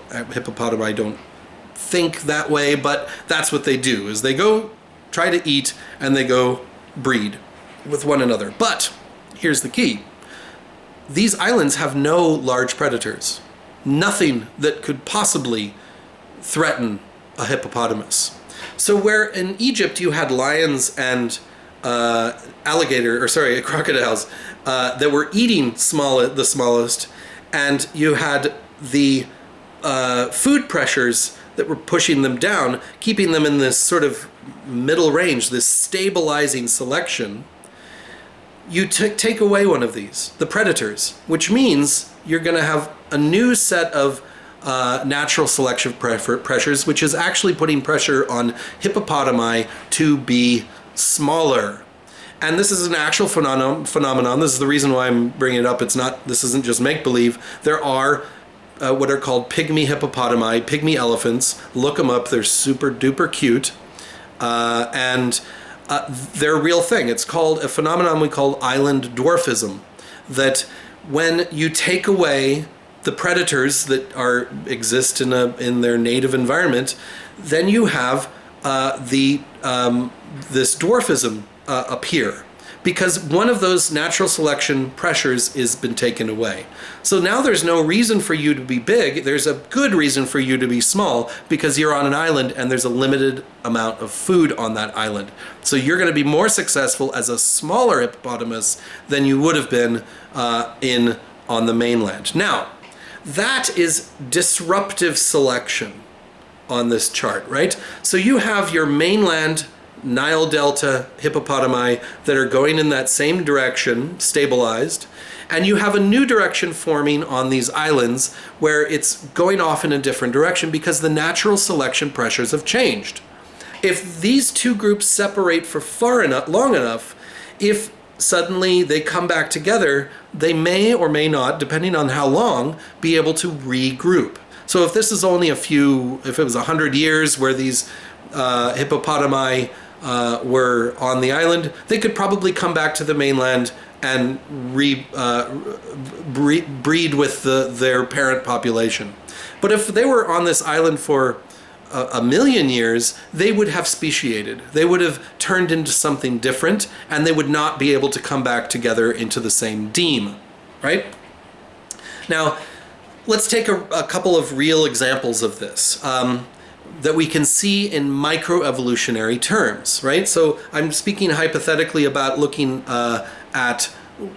hippopotami don't think that way, but that's what they do, is they go try to eat and they go breed with one another. But here's the key. These islands have no large predators. Nothing that could possibly threaten a hippopotamus. So where in Egypt you had lions and crocodiles that were eating the smallest, and you had the food pressures that were pushing them down, keeping them in this sort of middle range, this stabilizing selection, you take away one of these, the predators, which means you're going to have a new set of natural selection pressures, which is actually putting pressure on hippopotami to be smaller. And this is an actual phenomenon. This is the reason why I'm bringing it up. This isn't just make-believe. There are what are called pygmy hippopotami, pygmy elephants. Look them up. They're super duper cute. And they're a real thing. It's called a phenomenon we call island dwarfism. That when you take away the predators that exist in their native environment, then you have this dwarfism appear, because one of those natural selection pressures has been taken away. So now there's no reason for you to be big. There's a good reason for you to be small, because you're on an island and there's a limited amount of food on that island. So you're going to be more successful as a smaller hippopotamus than you would have been on the mainland. Now, that is disruptive selection on this chart, right? So you have your mainland Nile Delta hippopotami that are going in that same direction, stabilized, and you have a new direction forming on these islands where it's going off in a different direction because the natural selection pressures have changed. If these two groups separate for long enough, if suddenly they come back together, they may or may not, depending on how long, be able to regroup. So if this is only if it was 100 years where these hippopotami were on the island, they could probably come back to the mainland and breed with their parent population. But if they were on this island for a million years, they would have speciated. They would have turned into something different, and they would not be able to come back together into the same deme, right? Now, let's take a couple of real examples of this that we can see in microevolutionary terms, right? So I'm speaking hypothetically about looking at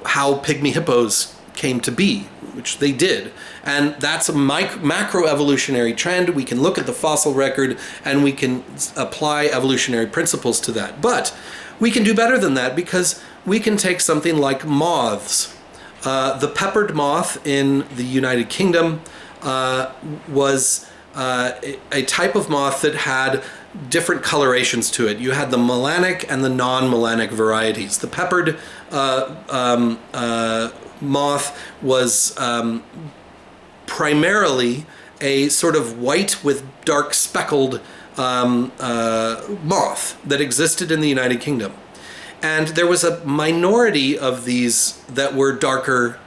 how pygmy hippos came to be, which they did. And that's a macroevolutionary trend. We can look at the fossil record and we can apply evolutionary principles to that. But we can do better than that, because we can take something like moths. The peppered moth in the United Kingdom was a type of moth that had different colorations to it. You had the melanic and the non-melanic varieties. The peppered moth was primarily a sort of white with dark speckled moth that existed in the United Kingdom. And there was a minority of these that were darker,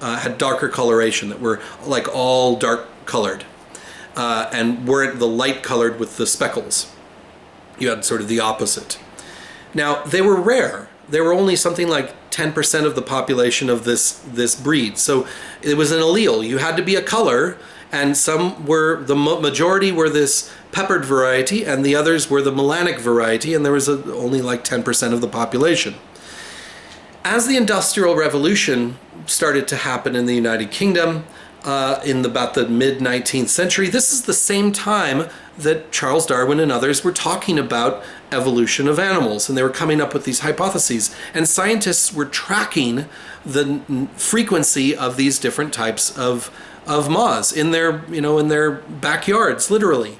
had darker coloration, that were like all dark colored. And weren't the light colored with the speckles. You had sort of the opposite. Now, they were rare. They were only something like 10% of the population of this breed. So it was an allele. You had to be a color, and the majority were this peppered variety, and the others were the melanic variety, and there was only like 10% of the population. As the Industrial Revolution started to happen in the United Kingdom, in about the mid-19th century, this is the same time that Charles Darwin and others were talking about evolution of animals, and they were coming up with these hypotheses. And scientists were tracking the frequency of these different types of moths in their backyards, literally.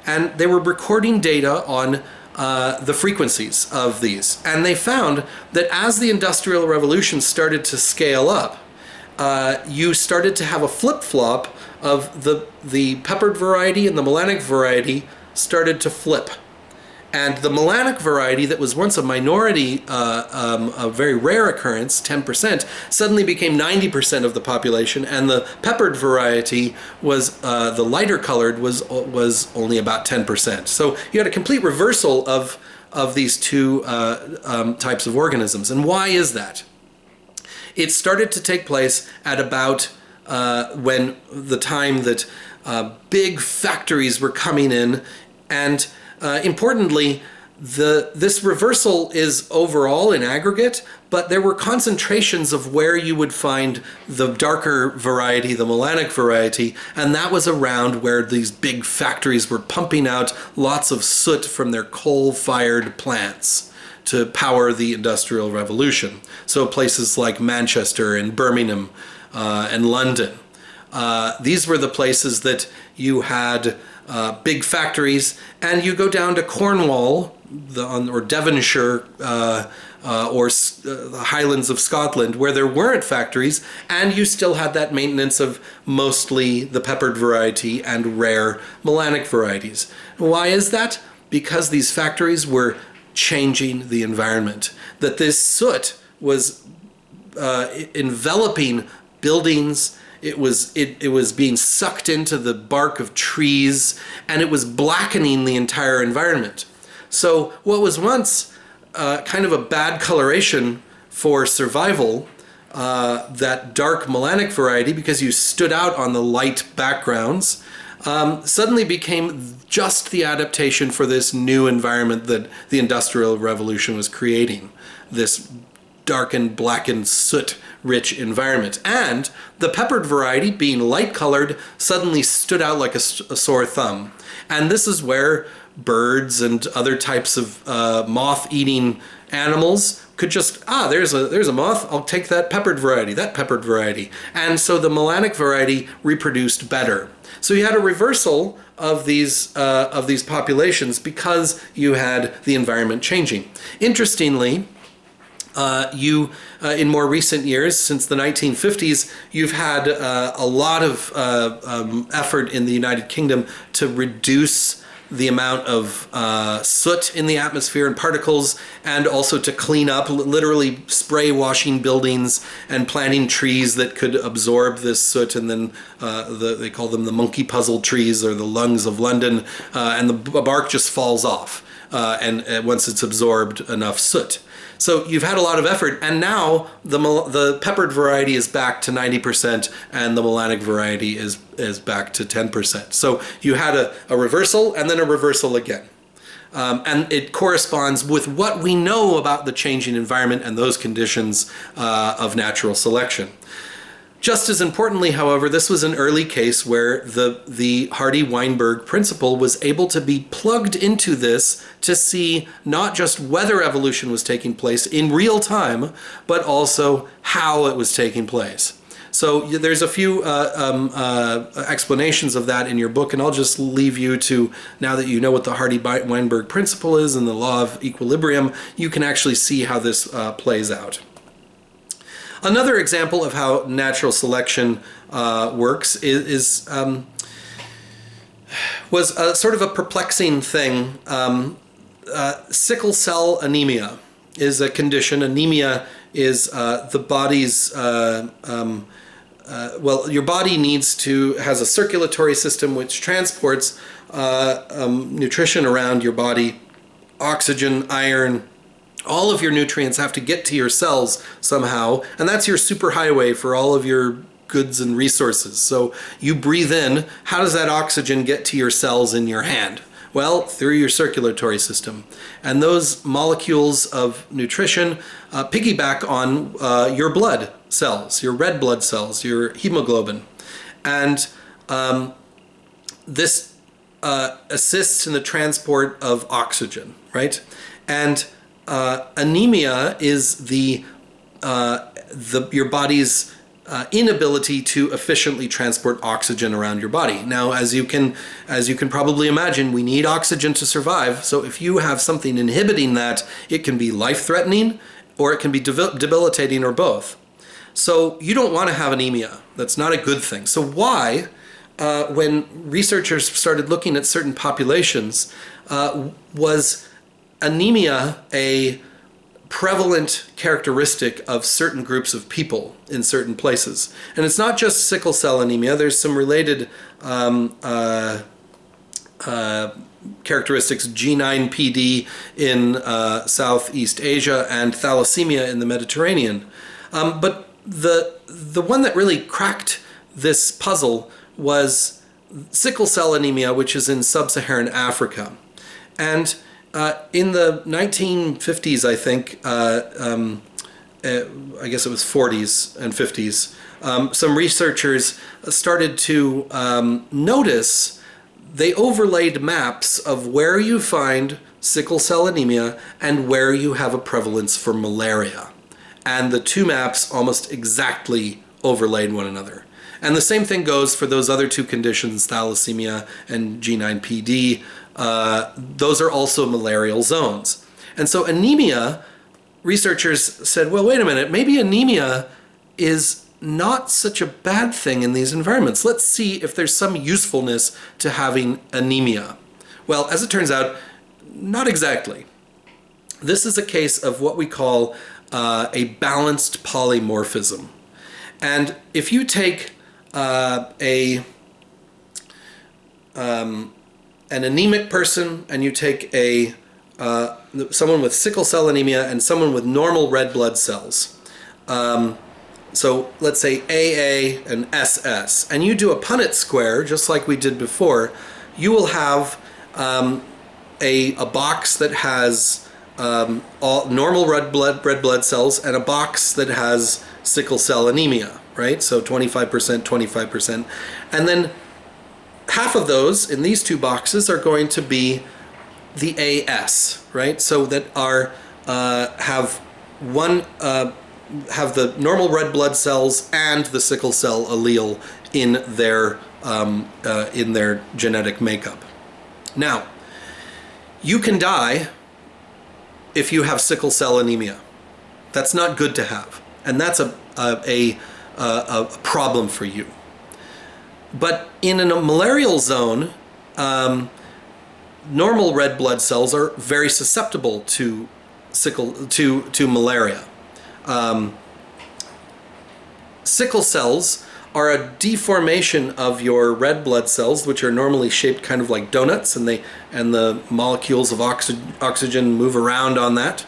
And they were recording data on the frequencies of these. And they found that as the Industrial Revolution started to scale up, you started to have a flip-flop of the peppered variety and the melanic variety started to flip. And the melanic variety that was once a minority, a very rare occurrence, 10%, suddenly became 90% of the population, and the peppered variety was, the lighter colored, was only about 10%. So you had a complete reversal of these two types of organisms. And why is that? It started to take place at about when the time that big factories were coming in, and importantly, this reversal is overall in aggregate, but there were concentrations of where you would find the darker variety, the melanic variety, and that was around where these big factories were pumping out lots of soot from their coal-fired plants to power the Industrial Revolution. So places like Manchester and Birmingham and London. These were the places that you had big factories, and you go down to Cornwall or Devonshire or the Highlands of Scotland, where there weren't factories, and you still had that maintenance of mostly the peppered variety and rare melanic varieties. Why is that? Because these factories were changing the environment, that this soot was enveloping buildings. It was being sucked into the bark of trees, and it was blackening the entire environment. So what was once kind of a bad coloration for survival, that dark melanic variety, because you stood out on the light backgrounds, suddenly became just the adaptation for this new environment that the Industrial Revolution was creating, this darkened, blackened, soot-rich environment. And the peppered variety, being light-colored, suddenly stood out like a sore thumb. And this is where birds and other types of moth-eating animals could just, there's a moth, I'll take that peppered variety. And so the melanic variety reproduced better. So you had a reversal of these populations because you had the environment changing. Interestingly, in more recent years, since the 1950s, you've had a lot of effort in the United Kingdom to reduce the amount of soot in the atmosphere and particles, and also to clean up, literally spray washing buildings and planting trees that could absorb this soot, and then they call them the monkey puzzle trees, or the lungs of London, and the bark just falls off and once it's absorbed enough soot. So you've had a lot of effort, and now the peppered variety is back to 90%, and the melanic variety is back to 10%. So you had a reversal, and then a reversal again. And it corresponds with what we know about the changing environment and those conditions of natural selection. Just as importantly, however, this was an early case where the Hardy-Weinberg principle was able to be plugged into this to see not just whether evolution was taking place in real time, but also how it was taking place. So there's a few explanations of that in your book, and I'll just leave you to, now that you know what the Hardy-Weinberg principle is and the law of equilibrium, you can actually see how this plays out. Another example of how natural selection works was sort of a perplexing thing. Sickle cell anemia is a condition. Anemia is the body's, your body has a circulatory system which transports nutrition around your body, oxygen, iron. All of your nutrients have to get to your cells somehow, and that's your superhighway for all of your goods and resources. So you breathe in, how does that oxygen get to your cells in your hand? Well, through your circulatory system. And those molecules of nutrition piggyback on your blood cells, your red blood cells, your hemoglobin. And this assists in the transport of oxygen, right? And anemia is your body's inability to efficiently transport oxygen around your body. Now, as you can probably imagine, we need oxygen to survive. So if you have something inhibiting that, it can be life-threatening or it can be debilitating, or both. So you don't want to have anemia. That's not a good thing. So why, when researchers started looking at certain populations, was anemia a prevalent characteristic of certain groups of people in certain places? And it's not just sickle cell anemia. There's some related characteristics, G9PD in Southeast Asia and thalassemia in the Mediterranean. But the one that really cracked this puzzle was sickle cell anemia, which is in sub-Saharan Africa. And in the 1950s, I think, I guess it was 40s and 50s, some researchers started to notice, they overlaid maps of where you find sickle cell anemia and where you have a prevalence for malaria. And the two maps almost exactly overlaid one another. And the same thing goes for those other two conditions, thalassemia and G9PD. Those are also malarial zones. And so anemia, researchers said, well, wait a minute, maybe anemia is not such a bad thing in these environments. Let's see if there's some usefulness to having anemia. Well, as it turns out, not exactly. This is a case of what we call a balanced polymorphism. And if you take an anemic person and you take someone with sickle cell anemia and someone with normal red blood cells, so let's say AA and SS, and you do a Punnett square just like we did before, you will have a box that has all normal red blood cells and a box that has sickle cell anemia, right? So 25%, 25%. And then half of those in these two boxes are going to be the AS, right? So that are have the normal red blood cells and the sickle cell allele in their genetic makeup. Now, you can die if you have sickle cell anemia. That's not good to have, and that's a problem for you. But in a malarial zone, normal red blood cells are very susceptible to malaria. Sickle cells are a deformation of your red blood cells, which are normally shaped kind of like donuts, and the molecules of oxygen move around on that.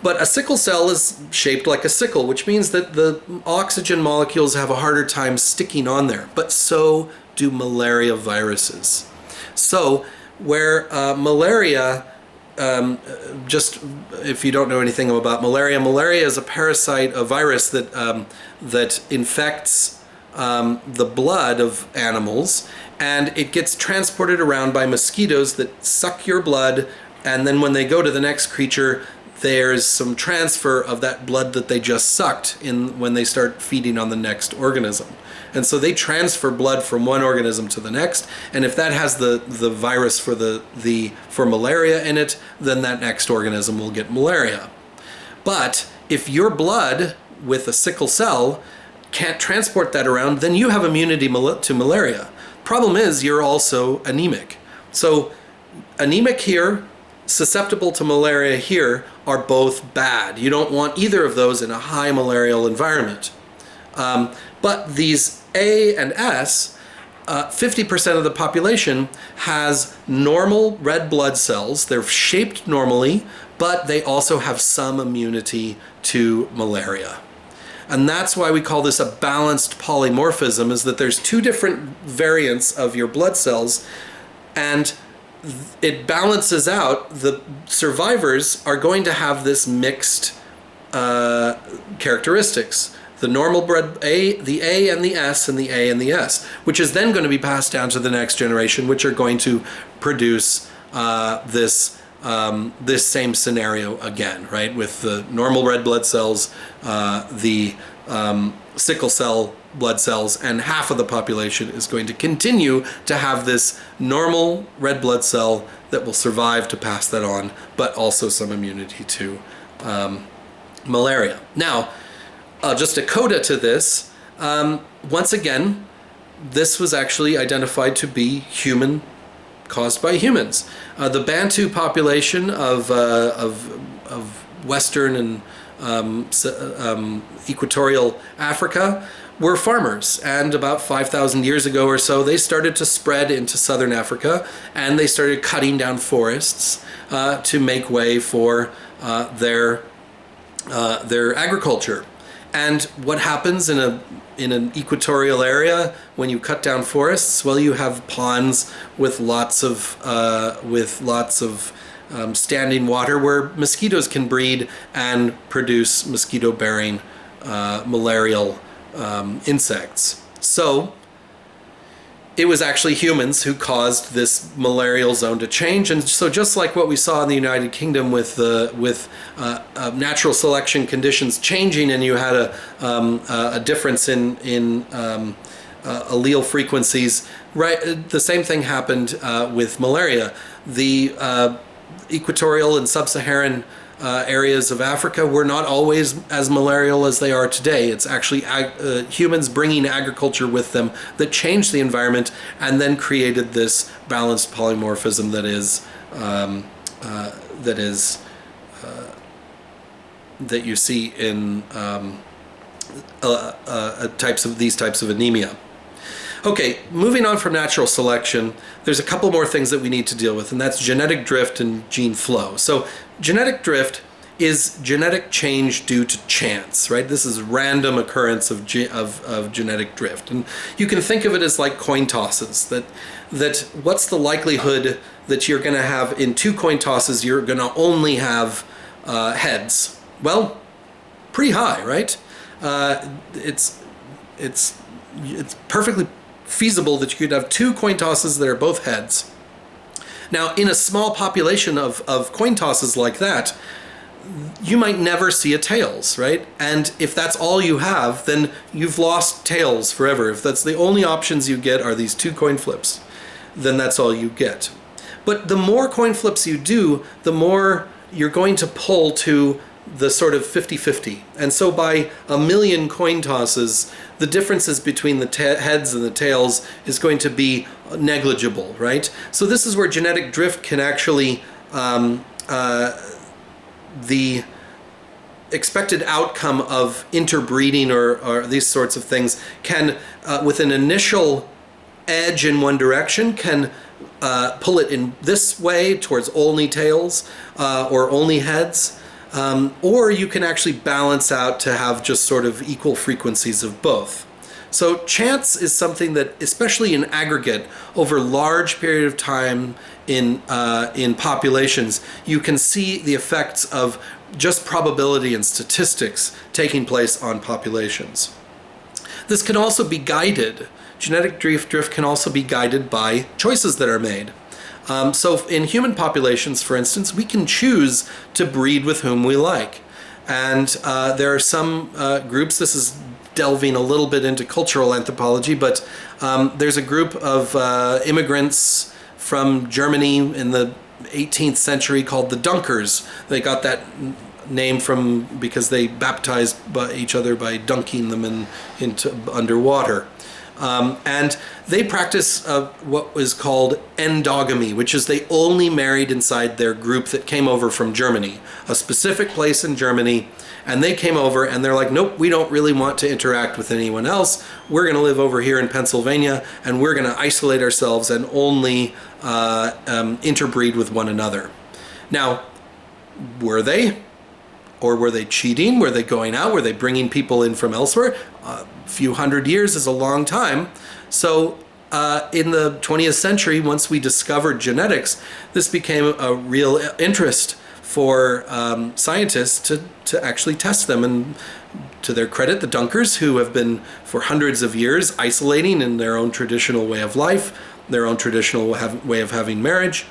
But a sickle cell is shaped like a sickle, which means that the oxygen molecules have a harder time sticking on there. But so do malaria viruses. So where malaria, just if you don't know anything about malaria, malaria is a parasite, a virus that infects the blood of animals, and it gets transported around by mosquitoes that suck your blood, and then when they go to the next creature, there's some transfer of that blood that they just sucked in when they start feeding on the next organism. And so they transfer blood from one organism to the next, and if that has the virus for malaria in it, then that next organism will get malaria. But if your blood with a sickle cell can't transport that around, then you have immunity to malaria. Problem is, you're also anemic. So anemic here, susceptible to malaria here, are both bad. You don't want either of those in a high malarial environment. But these A and S, 50% of the population has normal red blood cells. They're shaped normally, but they also have some immunity to malaria. And that's why we call this a balanced polymorphism, is that there's two different variants of your blood cells, and it balances out. The survivors are going to have this mixed characteristics. The normal bred the A and the S, and the A and the S, which is then going to be passed down to the next generation, which are going to produce this same scenario again, right? With the normal red blood cells, the sickle cell blood cells, and half of the population is going to continue to have this normal red blood cell that will survive to pass that on, but also some immunity to malaria. Now, just a coda to this, once again, this was actually identified to be human caused by humans. The Bantu population of Western and equatorial Africa were farmers, and about 5,000 years ago or so they started to spread into southern Africa, and they started cutting down forests to make way for their agriculture. And what happens in an equatorial area when you cut down forests? Well, you have ponds with lots of standing water where mosquitoes can breed and produce mosquito-bearing malarial insects. So it was actually humans who caused this malarial zone to change. And so just like what we saw in the United Kingdom with natural selection conditions changing, and you had a difference in allele frequencies, right? The same thing happened with malaria. The equatorial and sub-Saharan areas of Africa were not always as malarial as they are today. It's actually humans bringing agriculture with them that changed the environment and then created this balanced polymorphism that you see in these types of anemia. Okay, moving on from natural selection, there's a couple more things that we need to deal with, and that's genetic drift and gene flow. So genetic drift is genetic change due to chance, right? This is random occurrence of genetic drift. And you can think of it as like coin tosses, that what's the likelihood that you're going to have in two coin tosses, you're going to only have heads? Well, pretty high, right? It's perfectly feasible that you could have two coin tosses that are both heads. Now, in a small population of coin tosses like that, you might never see a tails, right? And if that's all you have, then you've lost tails forever. If that's the only options you get are these two coin flips, then that's all you get. But the more coin flips you do, the more you're going to pull to the sort of 50-50. And so by a million coin tosses, the differences between the heads and the tails is going to be negligible, right? So this is where genetic drift can actually, the expected outcome of interbreeding or these sorts of things can, with an initial edge in one direction, can pull it in this way towards only tails or only heads. Or you can actually balance out to have just sort of equal frequencies of both. So chance is something that, especially in aggregate, over large period of time in populations, you can see the effects of just probability and statistics taking place on populations. This can also be guided. Genetic drift can also be guided by choices that are made. So in human populations, for instance, we can choose to breed with whom we like. And there are some groups, this is delving a little bit into cultural anthropology, but there's a group of immigrants from Germany in the 18th century called the Dunkers. They got that name because they baptized each other by dunking them into underwater. And they practice what was called endogamy, which is they only married inside their group that came over from Germany, a specific place in Germany, and they came over and they're like, nope, we don't really want to interact with anyone else. We're going to live over here in Pennsylvania, and we're going to isolate ourselves and only interbreed with one another. Now, were they? Or were they cheating? Were they going out? Were they bringing people in from elsewhere? A few hundred years is a long time. So in the 20th century, once we discovered genetics, this became a real interest for scientists to actually test them. And to their credit, the Dunkers, who have been for hundreds of years isolating in their own traditional way of life, their own traditional way of having marriage,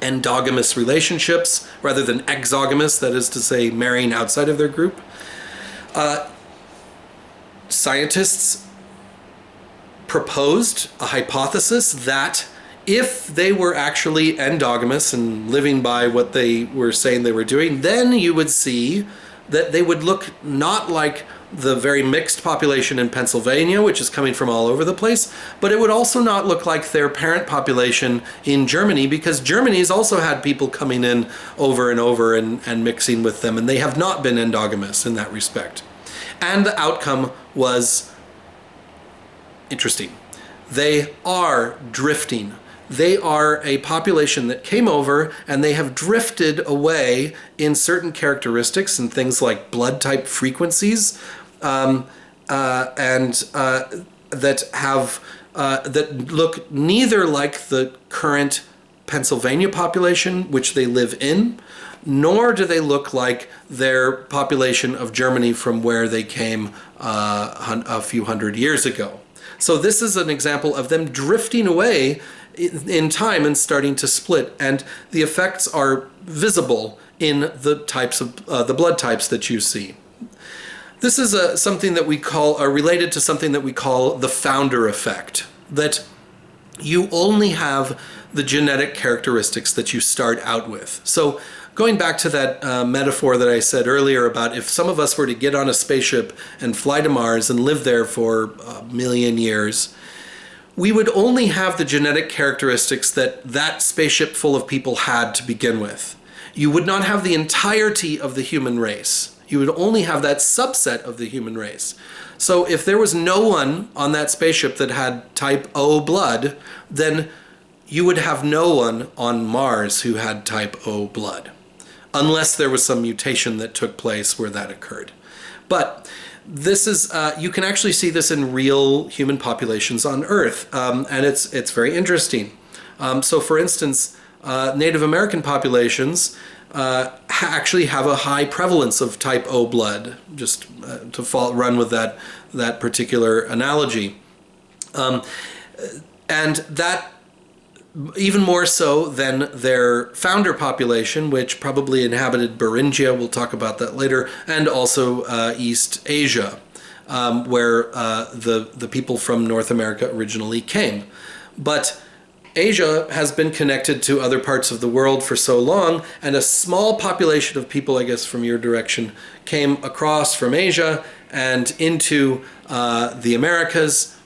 endogamous relationships rather than exogamous, that is to say marrying outside of their group. Scientists proposed a hypothesis that if they were actually endogamous and living by what they were saying they were doing, then you would see that they would look not like the very mixed population in Pennsylvania, which is coming from all over the place, but it would also not look like their parent population in Germany, because Germany's also had people coming in over and over and mixing with them, and they have not been endogamous in that respect. And the outcome was interesting. They are drifting. They are a population that came over and they have drifted away in certain characteristics and things like blood type frequencies, that look neither like the current Pennsylvania population, which they live in, nor do they look like their population of Germany from where they came a few hundred years ago. So this is an example of them drifting away in time and starting to split, and the effects are visible in the types of the blood types that you see. This is something that we call, related to something that we call the founder effect, that you only have the genetic characteristics that you start out with. So going back to that metaphor that I said earlier about if some of us were to get on a spaceship and fly to Mars and live there for 1,000,000 years, we would only have the genetic characteristics that that spaceship full of people had to begin with. You would not have the entirety of the human race. You would only have that subset of the human race. So if there was no one on that spaceship that had type O blood, then you would have no one on Mars who had type O blood, unless there was some mutation that took place where that occurred. But this is, you can actually see this in real human populations on Earth, and it's very interesting. So for instance, Native American populations actually have a high prevalence of type O blood, just to run with that particular analogy. And that even more so than their founder population, which probably inhabited Beringia, we'll talk about that later, and also East Asia, where the people from North America originally came. But Asia has been connected to other parts of the world for so long, and a small population of people, I guess from your direction, came across from Asia and into the Americas,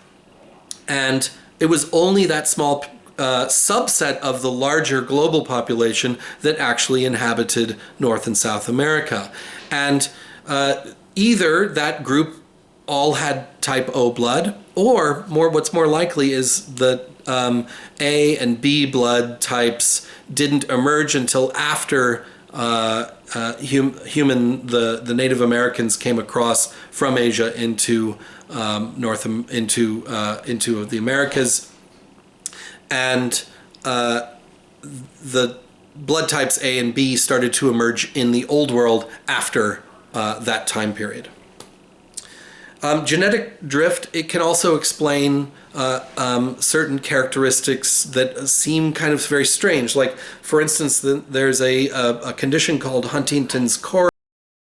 and it was only that small subset of the larger global population that actually inhabited North and South America. And either that group all had type O blood, or what's more likely is that A and B blood types didn't emerge until after the Native Americans came across from Asia into into the Americas, and the blood types A and B started to emerge in the Old World after that time period. Genetic drift, it can also explain certain characteristics that seem kind of very strange. Like, for instance, there's a condition called Huntington's chorea.